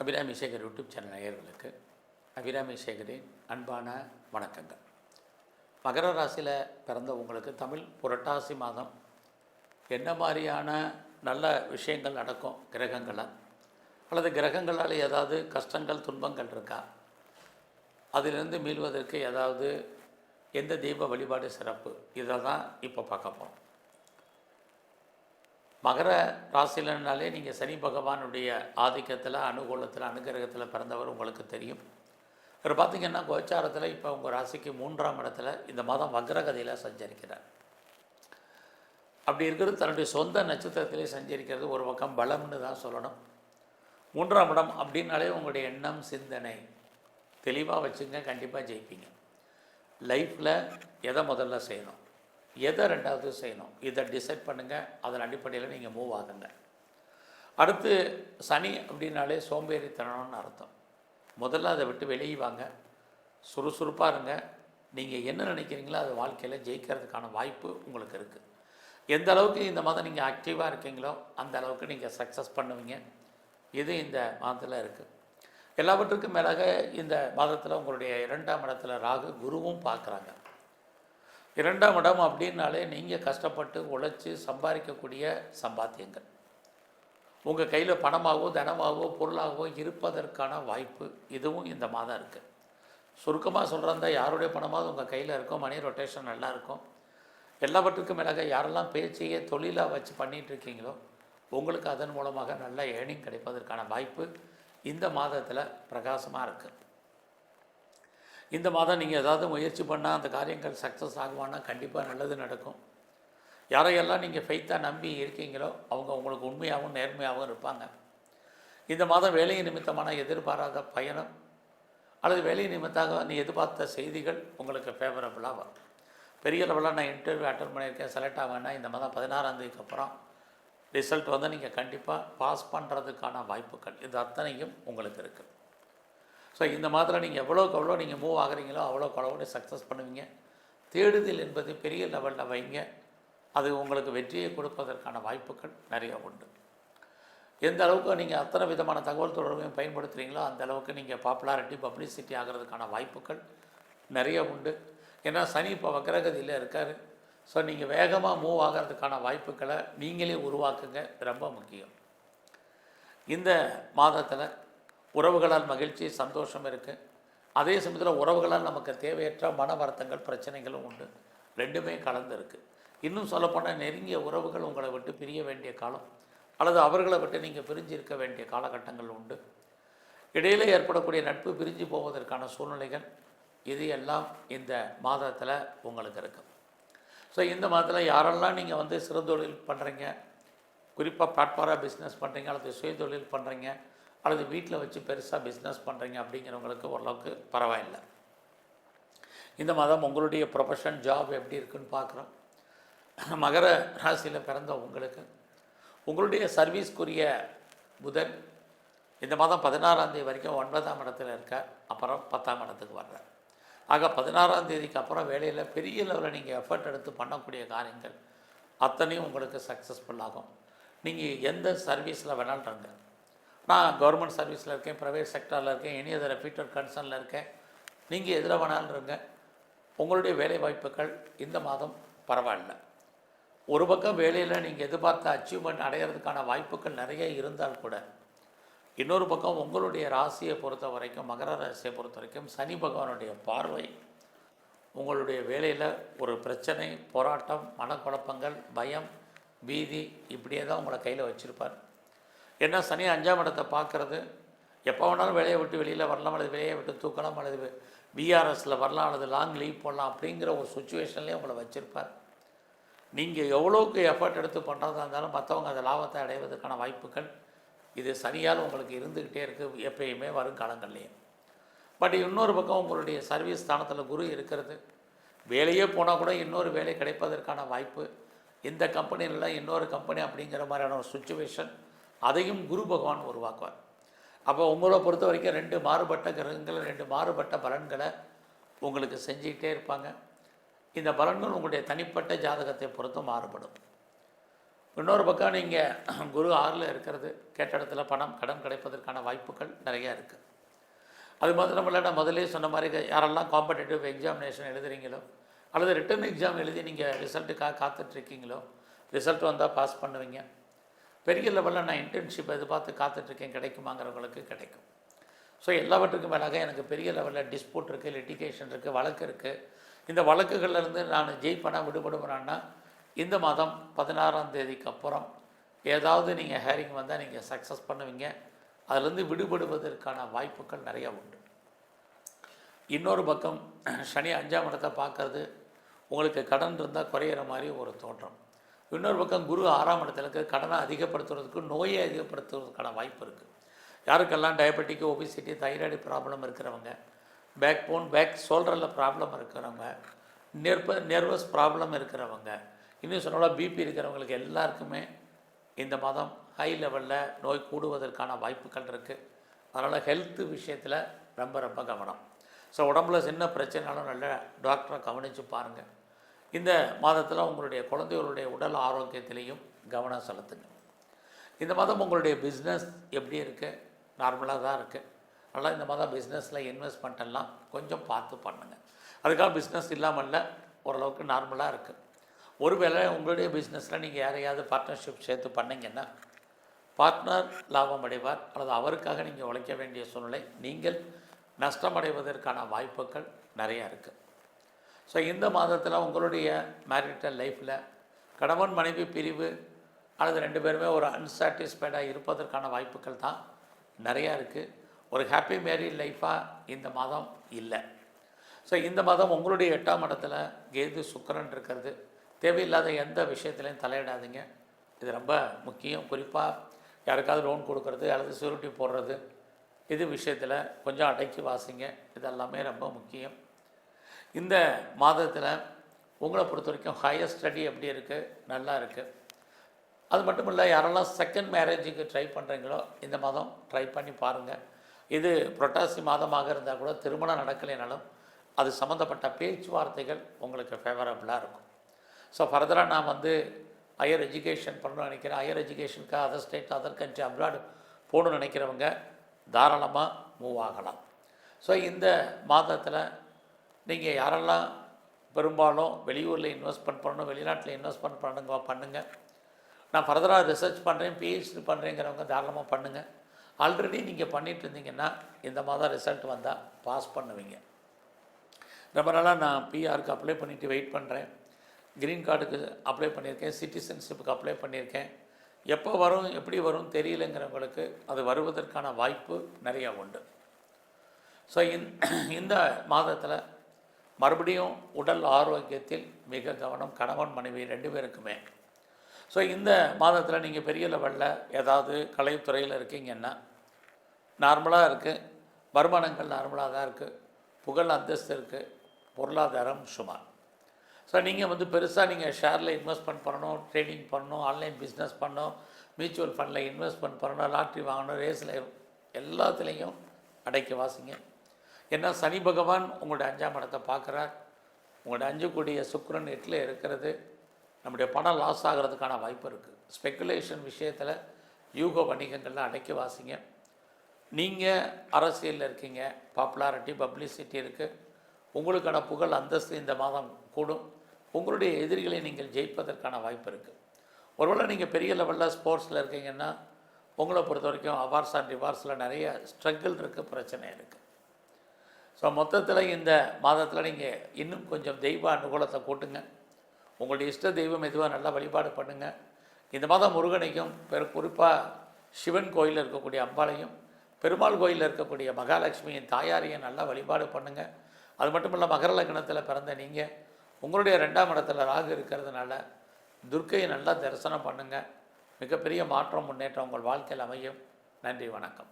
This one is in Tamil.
அபிராமி சேகர் யூடியூப் சேனல் நேயர்களுக்கு அபிராமி சேகரின் அன்பான வணக்கங்கள். மகர ராசியில் பிறந்த உங்களுக்கு தமிழ் புரட்டாசி மாதம் என்ன மாதிரியான நல்ல விஷயங்கள் நடக்கும்? கிரகங்களால் அல்லது கிரகங்களால் ஏதாவது கஷ்டங்கள் துன்பங்கள் இருக்கா? அதிலிருந்து மீள்வதற்கு ஏதாவது எந்த தெய்வ வழிபாடு சிறப்பு? இதை தான் இப்போ பார்க்க போகிறோம். மகர ராசிலனாலே நீங்கள் சனி பகவானுடைய ஆதிக்கத்தில் அனுகூலத்தில் அனுகிரகத்தில் பிறந்தவர் உங்களுக்கு தெரியும். இவர் பார்த்திங்கன்னா கோச்சாரத்தில் இப்போ உங்கள் ராசிக்கு 3ஆம் இடத்துல இந்த மாதம் வக்ரகதியில் சஞ்சரிக்கிறார். அப்படி இருக்கிறது தன்னுடைய சொந்த நட்சத்திரத்திலே சஞ்சரிக்கிறது ஒரு பக்கம் பலம்னு தான் சொல்லணும். 3ஆம் இடம் அப்படின்னாலே உங்களுடைய எண்ணம் சிந்தனை தெளிவாக வச்சுங்க, கண்டிப்பாக ஜெயிப்பீங்க. லைஃப்பில் எதை முதல்ல செய்யணும், எதை ரெண்டாவது செய்யணும், இதை டிசைட் பண்ணுங்கள். அதன் அடிப்படையில் நீங்கள் மூவ் ஆகுங்க. அடுத்து சனி அப்படின்னாலே சோம்பேறித்தனம்னு அர்த்தம். முதல்ல அதை விட்டு வெளியே வாங்க, சுறுசுறுப்பாக இருங்க. நீங்கள் என்ன நினைக்கிறீங்களோ அது வாழ்க்கையில் ஜெயிக்கிறதுக்கான வாய்ப்பு உங்களுக்கு இருக்குது. எந்த அளவுக்கு இந்த மாதம் நீங்கள் ஆக்டிவாக இருக்கீங்களோ அந்த அளவுக்கு நீங்கள் சக்ஸஸ் பண்ணுவீங்க. இது இந்த மாதத்தில் இருக்குது. எல்லாவற்றுக்கும் மேலாக இந்த மாதத்தில் உங்களுடைய 2ஆம் இடத்துல ராகு குருவும் பார்க்குறாங்க. 2ஆம் இடம் அப்படின்னாலே நீங்கள் கஷ்டப்பட்டு உழைச்சி சம்பாதிக்கக்கூடிய சம்பாத்தியங்கள் உங்கள் கையில் பணமாகவோ தனமாகவோ பொருளாகவோ இருப்பதற்கான வாய்ப்பு இதுவும் இந்த மாதம் இருக்குது. சுருக்கமாக சொல்கிறதா, யாருடைய பணமாவது உங்கள் கையில் இருக்கும், மணி ரொட்டேஷன் நல்லா இருக்கும். எல்லாவற்றுக்கும் மேலாக யாரெல்லாம் பேச்சையே தொழிலாக வச்சு பண்ணிகிட்ருக்கீங்களோ உங்களுக்கு அதன் மூலமாக நல்ல ஏர்னிங் கிடைப்பதற்கான வாய்ப்பு இந்த மாதத்தில் பிரகாசமாக இருக்குது. இந்த மாதம் நீங்கள் ஏதாவது முயற்சி பண்ணால் அந்த காரியங்கள் சக்ஸஸ் ஆகுவானா கண்டிப்பாக நல்லது நடக்கும். யாரையெல்லாம் நீங்கள் ஃபெய்த்தாக நம்பி இருக்கீங்களோ அவங்க உங்களுக்கு உண்மையாகவும் நேர்மையாகவும் இருப்பாங்க. இந்த மாதம் வேலை நிமித்தமான எதிர்பாராத பயணம் அல்லது வேலை நிமித்தாக நீ எதிர்பார்த்த செய்திகள் உங்களுக்கு ஃபேவரபுளாக வரும். பெரிய லெவலில் நான் இன்டர்வியூ அட்டன் பண்ணியிருக்கேன், செலக்ட் ஆவேன்னா இந்த மாதம் 16ஆம் தேதிக்கு அப்புறம் ரிசல்ட் வந்து நீங்கள் கண்டிப்பாக பாஸ் பண்ணுறதுக்கான வாய்ப்புகள் இது அத்தனையும் உங்களுக்கு இருக்குது. ஸோ இந்த மாதத்தில் நீங்கள் எவ்வளோக்கு எவ்வளோ நீங்கள் மூவ் ஆகிறீங்களோ அவ்வளோக்கு அவ்வளோ சக்ஸஸ் பண்ணுவீங்க. தேடுதல் என்பது பெரிய லெவலில் வைங்க, அது உங்களுக்கு வெற்றியை கொடுப்பதற்கான வாய்ப்புகள் நிறைய உண்டு. எந்த அளவுக்கு நீங்கள் அத்தனை விதமான தகவல் தொடர்பையும் பயன்படுத்துகிறீங்களோ அந்த அளவுக்கு நீங்கள் பாப்புலாரிட்டி பப்ளிசிட்டி ஆகிறதுக்கான வாய்ப்புகள் நிறைய உண்டு. ஏன்னா சனி இப்போ வக்ரகதியில் இருக்கார். ஸோ நீங்கள் வேகமாக மூவ் ஆகிறதுக்கான வாய்ப்புகளை நீங்களே உருவாக்குங்க, ரொம்ப முக்கியம். இந்த மாதத்தில் உறவுகளால் மகிழ்ச்சி சந்தோஷம் இருக்குது. அதே சமயத்தில் உறவுகளால் நமக்கு தேவையற்ற மன வருத்தங்கள் பிரச்சனைகளும் உண்டு. ரெண்டுமே கலந்து இருக்குது. இன்னும் சொல்லப்போனால் நெருங்கிய உறவுகள் உங்களை விட்டு பிரிய வேண்டிய காலம் அல்லது அவர்களை விட்டு நீங்கள் பிரிஞ்சு இருக்க வேண்டிய காலகட்டங்கள் உண்டு. இடையிலே ஏற்படக்கூடிய நட்பு பிரிஞ்சு போவதற்கான சூழ்நிலைகள் இது எல்லாம் இந்த மாதத்தில் உங்களுக்கு இருக்குது. ஸோ இந்த மாதத்தில் யாரெல்லாம் நீங்கள் வந்து சிறுதொழில் பண்ணுறீங்க, குறிப்பாக பிளாட்ஃபாராக பிஸ்னஸ் பண்ணுறீங்க அல்லது சுயதொழில் பண்ணுறீங்க அல்லது வீட்டில் வச்சு பெருசாக பிஸ்னஸ் பண்ணுறீங்க அப்படிங்கிறவங்களுக்கு ஓரளவுக்கு பரவாயில்லை. இந்த மாதம் உங்களுடைய ப்ரொஃபஷன் ஜாப் எப்படி இருக்குன்னு பார்க்குறோம். மகர ராசியில் பிறந்த உங்களுக்கு உங்களுடைய சர்வீஸ்க்குரிய புதன் இந்த மாதம் 16ஆம் தேதி வரைக்கும் 9ஆம் இடத்துல இருக்கார், அப்புறம் 10ஆம் இடத்துக்கு வர்றார். ஆக 16ஆம் தேதிக்கு அப்புறம் வேலையில் பெரிய லெவலில் நீங்கள் எஃபர்ட் எடுத்து பண்ணக்கூடிய காரியங்கள் அத்தனையும் உங்களுக்கு சக்ஸஸ்ஃபுல் ஆகும். நீங்கள் எந்த சர்வீஸில் வேணாலும் இருங்க. நான் கவர்மெண்ட் சர்வீஸில் இருக்கேன், ப்ரைவேட் செக்டரில் இருக்கேன், எனி அதர் ரெப்யூட்டட் கன்சர்னில் இருக்கேன், நீங்கள் எதில் வேணாலும் இருங்க. உங்களுடைய வேலை வாய்ப்புகள் இந்த மாதம் பரவாயில்ல. ஒரு பக்கம் வேலையில் நீங்கள் எதிர்பார்த்த அச்சீவ்மெண்ட் அடைகிறதுக்கான வாய்ப்புகள் நிறைய இருந்தால் கூட இன்னொரு பக்கம் உங்களுடைய ராசியை பொறுத்த வரைக்கும், மகர ராசியை பொறுத்த வரைக்கும் சனி பகவானுடைய பார்வை உங்களுடைய வேலையில் ஒரு பிரச்சனை, போராட்டம், மனக்குழப்பங்கள், பயம், பீதி இப்படியே தான் உங்களை கையில் வச்சுருப்பார். ஏன்னா சனி 5ஆம் இடத்தை பார்க்குறது எப்போ வேணாலும் வேலையை விட்டு வெளியில் வரலாம் அல்லது வேலையை விட்டு தூக்கலாம் அல்லது பிஆர்எஸில் வரலாம் அல்லது லாங் லீவ் போடலாம் அப்படிங்கிற ஒரு சுச்சுவேஷன்லேயே உங்களை வச்சுருப்பார். நீங்கள் எவ்வளோக்கு எஃபர்ட் எடுத்து பண்ணுறதா இருந்தாலும் மற்றவங்க அந்த லாபத்தை அடைவதற்கான வாய்ப்புகள் இது சனியால் உங்களுக்கு இருந்துக்கிட்டே இருக்குது எப்பயுமே வரும் காலங்கள்லேயும். பட் இன்னொரு பக்கம் உங்களுடைய சர்வீஸ் ஸ்தானத்தில் குரு இருக்கிறது. வேலையே போனால் கூட இன்னொரு வேலை கிடைப்பதற்கான வாய்ப்பு, இந்த கம்பெனியில் இன்னொரு கம்பெனி அப்படிங்கிற மாதிரியான ஒரு சுச்சுவேஷன் அதையும் குரு பகவான் உருவாக்குவார். அப்போ உங்களை பொறுத்த வரைக்கும் 2 மாறுபட்ட கிரகங்கள் 2 மாறுபட்ட பலன்களை உங்களுக்கு செஞ்சுக்கிட்டே இருப்பாங்க. இந்த பலன்கள் உங்களுடைய தனிப்பட்ட ஜாதகத்தை பொறுத்து மாறுபடும். இன்னொரு பக்கம் நீங்கள் குரு 6ல் இருக்கிறது கேட்ட இடத்துல பணம் கடன் கிடைப்பதற்கான வாய்ப்புகள் நிறையா இருக்குது. அது மாத்திரம் இல்லை, நான் முதலே சொன்ன மாதிரி யாரெல்லாம் காம்படிட்டிவ் எக்ஸாமினேஷன் எழுதுறீங்களோ அல்லது ரிட்டன் எக்ஸாம் எழுதி நீங்கள் ரிசல்ட்டுக்காக காத்துட்ருக்கீங்களோ, ரிசல்ட் வந்தால் பாஸ் பண்ணுவீங்க. பெரிய லெவலில் நான் இன்டர்ன்ஷிப் எதிர்பார்த்து காத்துட்ருக்கேன், கிடைக்குமாங்கிறவங்களுக்கு கிடைக்கும். ஸோ எல்லாவற்றுக்கும் மேலாக எனக்கு பெரிய லெவலில் டிஸ்பியூட் இருக்குது, லிட்டிகேஷன் இருக்குது, வழக்கு இருக்குது. இந்த வழக்குகள்லேருந்து நான் ஜெயிப்பேனா விடுபடுவேன்னா இந்த மாதம் 16ஆம் தேதிக்கு அப்புறம் ஏதாவது நீங்கள் ஹேரிங் வந்தால் நீங்கள் சக்ஸஸ் பண்ணுவீங்க. அதிலேருந்து விடுபடுவதற்கான வாய்ப்புகள் நிறையா உண்டு. இன்னொரு பக்கம் சனி 5ஆம் இடத்தை பார்க்கறது உங்களுக்கு கடன் இருந்தால் குறையிற மாதிரி ஒரு தோற்றம். இன்னொரு பக்கம் குரு 6ஆம் இடத்துல இருக்க கடனை அதிகப்படுத்துறதுக்கு, நோயை அதிகப்படுத்துவதற்கான வாய்ப்பு இருக்குது. யாருக்கெல்லாம் டயபெட்டிக், ஒபிசிட்டி, தைராய்டு ப்ராப்ளம் இருக்கிறவங்க, பேக் போன், பேக் ஷோல்டரில் ப்ராப்ளம் இருக்கிறவங்க, நெர்வஸ் ப்ராப்ளம் இருக்கிறவங்க, இன்னும் சொன்னால் பிபி இருக்கிறவங்களுக்கு எல்லாருக்குமே இந்த மாதம் ஹை லெவலில் நோய் கூடுவதற்கான வாய்ப்புகள் இருக்குது. அதனால் ஹெல்த்து விஷயத்தில் ரொம்ப ரொம்ப கவனம். ஸோ உடம்புல சின்ன பிரச்சனைனாலும் நல்ல டாக்டரை கவனித்து பாருங்கள். இந்த மாதத்தில் உங்களுடைய குழந்தைகளுடைய உடல் ஆரோக்கியத்திலையும் கவனம் செலுத்துங்க. இந்த மாதம் உங்களுடைய பிஸ்னஸ் எப்படி இருக்குது? நார்மலாக தான் இருக்குது. அதனால் இந்த மாதம் பிஸ்னஸில் இன்வெஸ்ட்மெண்ட் எல்லாம் கொஞ்சம் பார்த்து பண்ணுங்கள். அதுக்காக பிஸ்னஸ் இல்லாமல் இல்லை, ஓரளவுக்கு நார்மலாக இருக்குது. ஒருவேளை உங்களுடைய பிஸ்னஸில் நீங்கள் யாரையாவது பார்ட்னர்ஷிப் சேர்த்து பண்ணிங்கன்னா பார்ட்னர் லாபம் அடைவார், அல்லது அவருக்காக நீங்கள் உழைக்க வேண்டிய சூழ்நிலை, நீங்கள் நஷ்டமடைவதற்கான வாய்ப்புகள் நிறையா இருக்குது. ஸோ இந்த மாதத்தில் உங்களுடைய மேரிட்டல் லைஃப்பில் கணவன் மனைவி பிரிவு அல்லது 2 பேருமே ஒரு அன்சாட்டிஸ்ஃபைடாக இருப்பதற்கான வாய்ப்புகள் தான் நிறையா இருக்குது. ஒரு ஹாப்பி மேரிட் லைஃபாக இந்த மாதம் இல்லை. ஸோ இந்த மாதம் உங்களுடைய 8ஆம் இடத்துல கேது சுக்கிரன் இருக்கிறது. தேவையில்லாத எந்த விஷயத்துலையும் தலையிடாதீங்க. இது ரொம்ப முக்கியம். குறிப்பாக யாருக்காவது லோன் கொடுக்கறது அல்லது செக்யூரிட்டி போடுறது, இது விஷயத்தில் கொஞ்சம் அடக்கி வாசிங்க. இதெல்லாமே ரொம்ப முக்கியம். இந்த மாதத்தில் உங்களை பொறுத்த வரைக்கும் ஹையர் ஸ்டடி எப்படி இருக்குது? நல்லா இருக்குது. அது மட்டும் இல்லை, யாரெல்லாம் செகண்ட் மேரேஜுக்கு ட்ரை பண்ணுறீங்களோ இந்த மாதம் ட்ரை பண்ணி பாருங்கள். இது புரட்டாசி மாதமாக இருந்தால் கூட திருமணம் நடக்கலைனாலும் அது சம்மந்தப்பட்ட பேச்சுவார்த்தைகள் உங்களுக்கு ஃபேவரபுளாக இருக்கும். ஸோ ஃபர்தராக நான் ஹையர் எஜுகேஷன் பண்ணணும்னு நினைக்கிறேன், ஹையர் எஜுகேஷனுக்காக other state, other country, abroad போகணுன்னு நினைக்கிறவங்க தாராளமாக மூவ் ஆகலாம். ஸோ இந்த மாதத்தில் நீங்கள் யாரெல்லாம் பெரும்பாலும் வெளியூரில் இன்வெஸ்ட்மெண்ட் பண்ணணும், வெளிநாட்டில் இன்வெஸ்ட்மெண்ட் பண்ணுங்கள். நான் ஃபர்தராக ரிசர்ச் பண்ணுறேன், பிஹெச்டி பண்ணுறேங்கிறவங்க தாராளமாக பண்ணுங்கள். ஆல்ரெடி நீங்கள் பண்ணிகிட்டு இருந்தீங்கன்னா இந்த மாதம் ரிசல்ட் வந்தால் பாஸ் பண்ணுவீங்க. ரொம்ப நாளாக நான் பிஆருக்கு அப்ளை பண்ணிவிட்டு வெயிட் பண்ணுறேன். க்ரீன் கார்டுக்கு அப்ளை பண்ணியிருக்கேன், சிட்டிசன்ஷிப்புக்கு அப்ளை பண்ணியிருக்கேன். எப்போ வரும், எப்படி வரும் தெரியலைங்கிறவங்களுக்கு அது வருவதற்கான வாய்ப்பு நிறையா உண்டு. ஸோ இந்த மாதத்தில் மறுபடியும் உடல் ஆரோக்கியத்தில் மிக கவனம், கணவன் மனைவி 2 பேருக்குமே. ஸோ இந்த மாதத்தில் நீங்கள் பெரிய லெவலில் ஏதாவது கலைத்துறையில் இருக்கீங்கன்னா நார்மலாக இருக்குது, வருமானங்கள் நார்மலாக தான் இருக்குது, புகழ் அந்தஸ்து இருக்குது, பொருளாதாரம் சுமார். ஸோ நீங்கள் பெருசாக நீங்கள் ஷேரில் இன்வெஸ்ட்மெண்ட் பண்ணணும், ட்ரேடிங் பண்ணணும், ஆன்லைன் பிஸ்னஸ் பண்ணணும், மியூச்சுவல் ஃபண்டில் இன்வெஸ்ட்மெண்ட் பண்ணணும், லாட்ரி வாங்கணும், ரேஸில் எல்லாத்துலேயும் அடக்கி வாசிங்க. ஏன்னா சனி பகவான் உங்களுடைய 5ஆம் இடத்தை பார்க்குறார். உங்களுடைய 5 கூடிய சுக்கிரன் 8ல் இருக்கிறது. நம்முடைய பணம் லாஸ் ஆகிறதுக்கான வாய்ப்பு இருக்குது. ஸ்பெக்குலேஷன் விஷயத்தில் யூக வணிகங்களில் அடக்கி வாசிங்க. நீங்கள் அரசியலில் இருக்கீங்க, பாப்புலாரிட்டி, பப்ளிசிட்டி இருக்குது, உங்களுக்கான புகழ் அந்தஸ்து இந்த மாதம் கூடும். உங்களுடைய எதிரிகளை நீங்கள் ஜெயிப்பதற்கான வாய்ப்பு இருக்குது. ஒருவேளை நீங்கள் பெரிய லெவலில் ஸ்போர்ட்ஸில் இருக்கீங்கன்னா உங்களை பொறுத்த வரைக்கும் அவார்ட்ஸ் அண்ட் ரிவார்ட்ஸில் நிறைய ஸ்ட்ரகிள் இருக்குது, பிரச்சனை இருக்குது. ஸோ மொத்தத்தில் இந்த மாதத்தில் நீங்கள் இன்னும் கொஞ்சம் தெய்வ அனுகூலத்தை கூட்டுங்க. உங்களுடைய இஷ்ட தெய்வம் எதுவாக நல்லா வழிபாடு பண்ணுங்கள். இந்த மாதம் முருகனையும், குறிப்பாக சிவன் கோயிலில் இருக்கக்கூடிய அம்பாளையும், பெருமாள் கோயிலில் இருக்கக்கூடிய மகாலட்சுமியின் தாயாரையும் நல்லா வழிபாடு பண்ணுங்கள். அது மட்டும் இல்லை, மகர லக்னத்தில் பிறந்த நீங்கள் உங்களுடைய 2ஆம் இடத்துல ராகு இருக்கிறதுனால துர்க்கையை நல்லா தரிசனம் பண்ணுங்கள். மிகப்பெரிய மாற்றம், முன்னேற்றம் உங்கள் வாழ்க்கையில் அமையும். நன்றி, வணக்கம்.